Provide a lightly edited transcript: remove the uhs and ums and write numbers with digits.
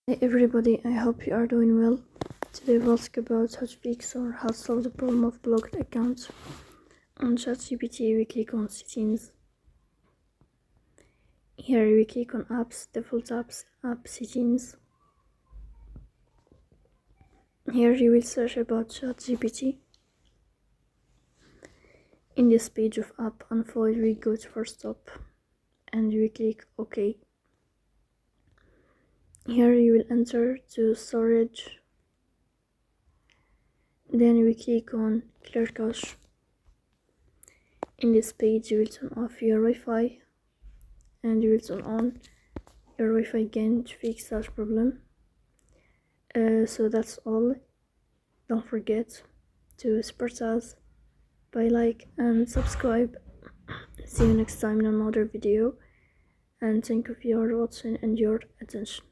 Hey everybody, I hope you are doing well. Today we'll talk about how to fix or how to solve the problem of blocked accounts. On ChatGPT we click on settings. Here we click on apps, default apps, app settings. Here you will search about ChatGPT. In this page of app unfold we go to first stop and we click OK. Here you will enter to storage. Then we click on clear cache. In this page you will turn off your Wi-Fi and you will turn on your Wi-Fi again to fix that problem. So that's all. Don't forget to support us by like and subscribe. See you next time in another video, and thank you for your watching and your attention.